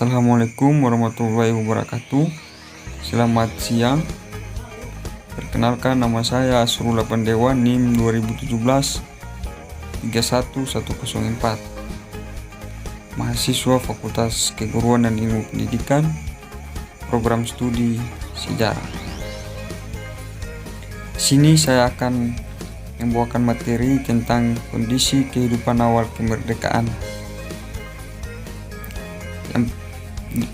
Assalamualaikum warahmatullahi wabarakatuh. Selamat siang. Perkenalkan, nama saya Asrul Pandewa, NIM 2017 31104. Mahasiswa Fakultas Keguruan dan Ilmu Pendidikan, Program Studi Sejarah. Sini saya akan membawakan materi tentang kondisi kehidupan awal kemerdekaan.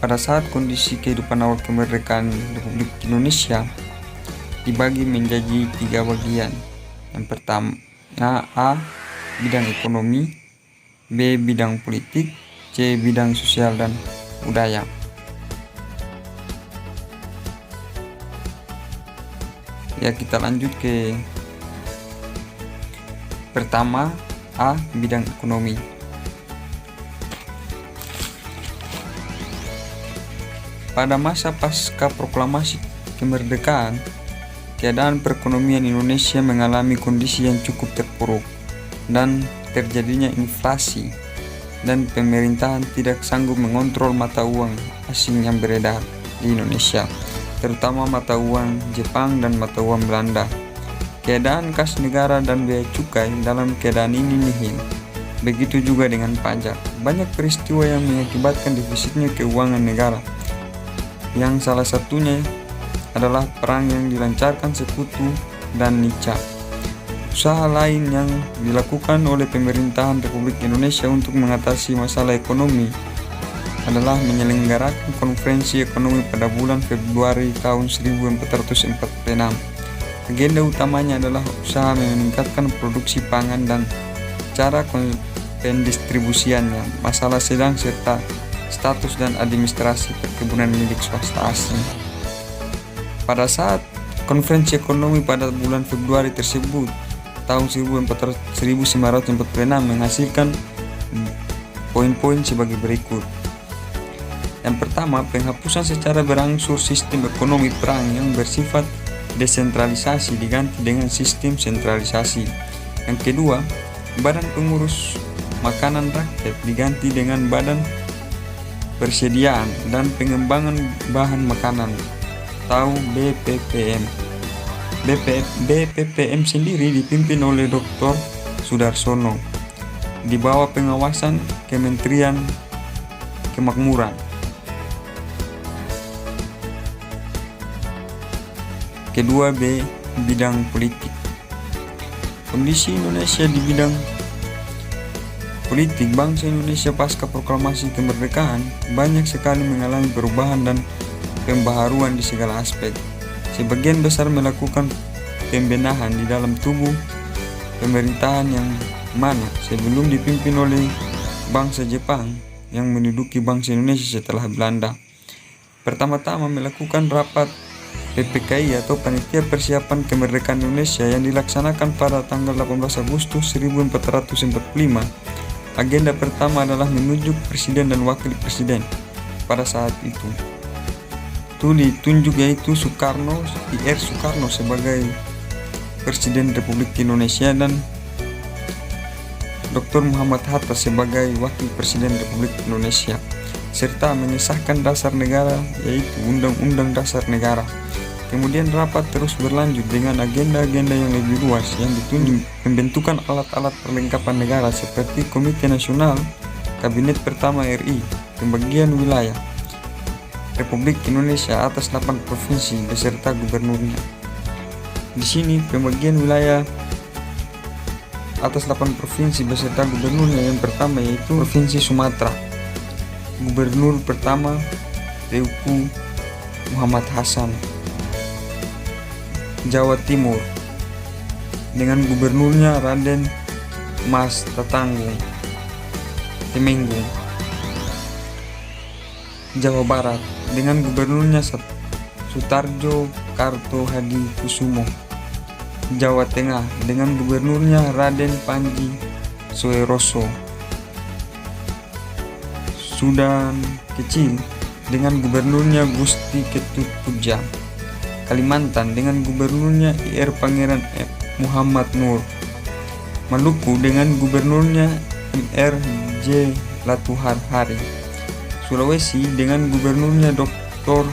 Pada saat kondisi kehidupan awal kemerdekaan Republik Indonesia dibagi menjadi 3 bagian. Yang pertama A. Bidang ekonomi, B. Bidang politik, C. Bidang sosial dan budaya. Ya, kita lanjut ke pertama, A. Bidang ekonomi. Pada masa pasca proklamasi kemerdekaan, keadaan perekonomian Indonesia mengalami kondisi yang cukup terpuruk dan terjadinya inflasi, dan pemerintahan tidak sanggup mengontrol mata uang asing yang beredar di Indonesia, terutama mata uang Jepang dan mata uang Belanda. Keadaan kas negara dan biaya cukai dalam keadaan ini nihil. Begitu juga dengan pajak. Banyak peristiwa yang mengakibatkan defisitnya keuangan negara, yang salah satunya adalah perang yang dilancarkan Sekutu dan Nica. Usaha lain yang dilakukan oleh pemerintahan Republik Indonesia untuk mengatasi masalah ekonomi adalah menyelenggarakan konferensi ekonomi pada bulan Februari tahun 1446. Agenda utamanya adalah usaha meningkatkan produksi pangan dan cara pendistribusiannya, masalah sedang serta status dan administrasi perkebunan milik swasta asing. Pada saat konferensi ekonomi pada bulan Februari tersebut, tahun 1946 menghasilkan poin-poin sebagai berikut. Yang pertama, penghapusan secara berangsur sistem ekonomi perang yang bersifat desentralisasi diganti dengan sistem sentralisasi. Yang kedua, Badan Pengurus Makanan Rakyat diganti dengan Badan Persediaan dan Pengembangan Bahan Makanan atau BPPM. BPPM sendiri dipimpin oleh Dr. Sudarsono di bawah pengawasan Kementerian Kemakmuran. Kedua, B. Bidang politik. Kondisi Indonesia di bidang politik bangsa Indonesia pasca proklamasi kemerdekaan banyak sekali mengalami perubahan dan pembaharuan di segala aspek. Sebagian besar melakukan pembenahan di dalam tubuh pemerintahan yang mana sebelum dipimpin oleh bangsa Jepang yang menduduki bangsa Indonesia setelah Belanda. Pertama-tama melakukan rapat PPKI atau Panitia Persiapan Kemerdekaan Indonesia yang dilaksanakan pada tanggal 18 Agustus 1445. Agenda pertama adalah menunjuk presiden dan wakil presiden. Pada saat itu ditunjuk yaitu Soekarno, Ir. Soekarno sebagai Presiden Republik Indonesia dan Dr. Muhammad Hatta sebagai Wakil Presiden Republik Indonesia, serta mengesahkan dasar negara yaitu Undang-Undang Dasar Negara. Kemudian rapat terus berlanjut dengan agenda-agenda yang lebih luas yang ditunjuk pembentukan alat-alat perlengkapan negara seperti Komite Nasional, Kabinet Pertama RI, pembagian wilayah Republik Indonesia atas 8 provinsi beserta gubernurnya. Di sini pembagian wilayah atas 8 provinsi beserta gubernurnya yang pertama yaitu Provinsi Sumatera. Gubernur pertama Teuku Muhammad Hasan. Jawa Timur dengan gubernurnya Raden Mas Temenggung. Jawa Barat dengan gubernurnya Sutarjo Karto Hadi Kusumo. Jawa Tengah dengan gubernurnya Raden Panji Soeroso. Sudan Kecil dengan gubernurnya Gusti Ketut Puja. Kalimantan dengan gubernurnya Ir. Pangeran Muhammad Nur. Maluku dengan gubernurnya Mr. J. Latuhar Hari. Sulawesi dengan gubernurnya Dr.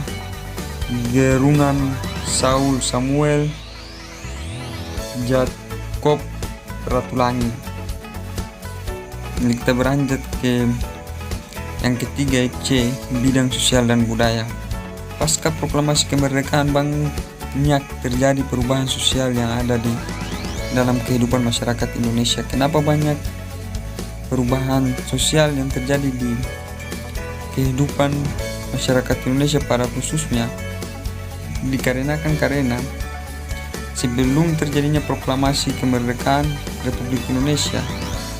Gerungan Saul Samuel Jacob Ratulangi. Kita beranjak ke yang ketiga, C, bidang sosial dan budaya. Pasca proklamasi kemerdekaan banyak terjadi perubahan sosial yang ada di dalam kehidupan masyarakat Indonesia. Kenapa banyak perubahan sosial yang terjadi di kehidupan masyarakat Indonesia pada khususnya? Dikarenakan karena sebelum terjadinya proklamasi kemerdekaan Republik Indonesia,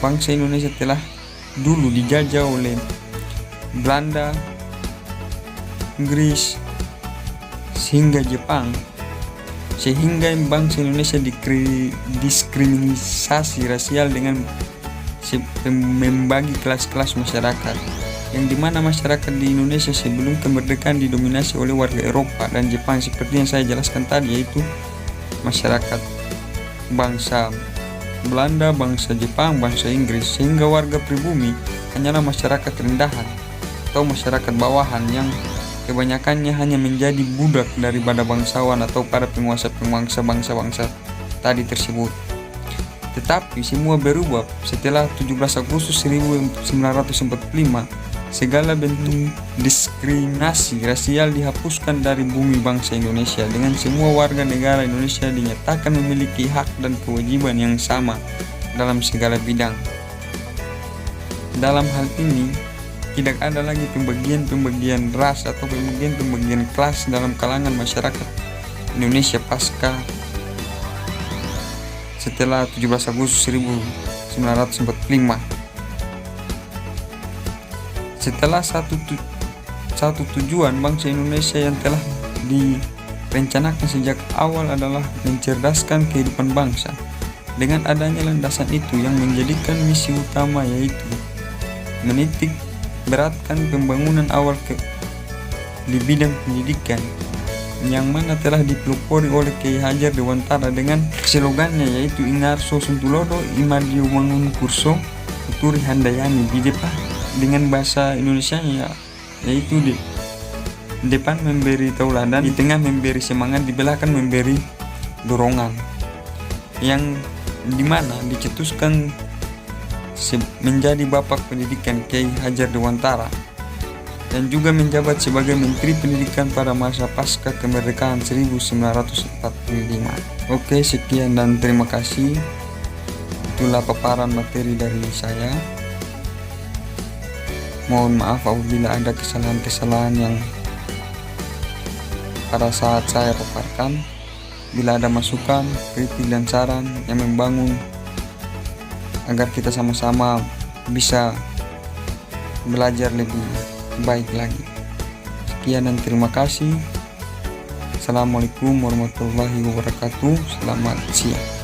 bangsa Indonesia telah dulu dijajah oleh Belanda, Inggris, hingga Jepang, sehingga bangsa Indonesia diskriminasi rasial dengan membagi kelas-kelas masyarakat, yang dimana masyarakat di Indonesia sebelum kemerdekaan didominasi oleh warga Eropa dan Jepang seperti yang saya jelaskan tadi, yaitu masyarakat bangsa Belanda, bangsa Jepang, bangsa Inggris, sehingga warga pribumi hanyalah masyarakat rendahan atau masyarakat bawahan yang kebanyakannya hanya menjadi budak daripada bangsawan atau para penguasa-penguasa bangsa-bangsa tadi tersebut. Tetapi semua berubah setelah 17 Agustus 1945. Segala bentuk diskriminasi rasial dihapuskan dari bumi bangsa Indonesia, dengan semua warga negara Indonesia dinyatakan memiliki hak dan kewajiban yang sama dalam segala bidang. Dalam hal ini, tidak ada lagi pembagian ras atau pembagian kelas dalam kalangan masyarakat Indonesia pasca setelah 17 Agustus 1945. Setelah satu tujuan bangsa Indonesia yang telah direncanakan sejak awal adalah mencerdaskan kehidupan bangsa. Dengan adanya landasan itu yang menjadikan misi utama, yaitu menitik beratkan pembangunan awal di bidang pendidikan, yang mana telah dipelopori oleh Kiai Hajar Dewantara dengan slogannya yaitu Ingarso Suntulodo Imadio Mangun Kurso Uturi Handayani. Di depan dengan bahasa Indonesianya yaitu di depan memberi tauladan, di tengah memberi semangat, di belakang memberi dorongan, yang dimana dicetuskan menjadi Bapak Pendidikan Kiai Hajar Dewantara dan juga menjabat sebagai Menteri Pendidikan pada masa pasca kemerdekaan 1945. Oke, sekian dan terima kasih. Itulah paparan materi dari saya. Mohon maaf apabila ada kesalahan-kesalahan yang pada saat saya paparkan. Bila ada masukan, kritik dan saran yang membangun agar kita sama-sama bisa belajar lebih baik lagi. Sekian dan terima kasih. Assalamualaikum warahmatullahi wabarakatuh. Selamat siang.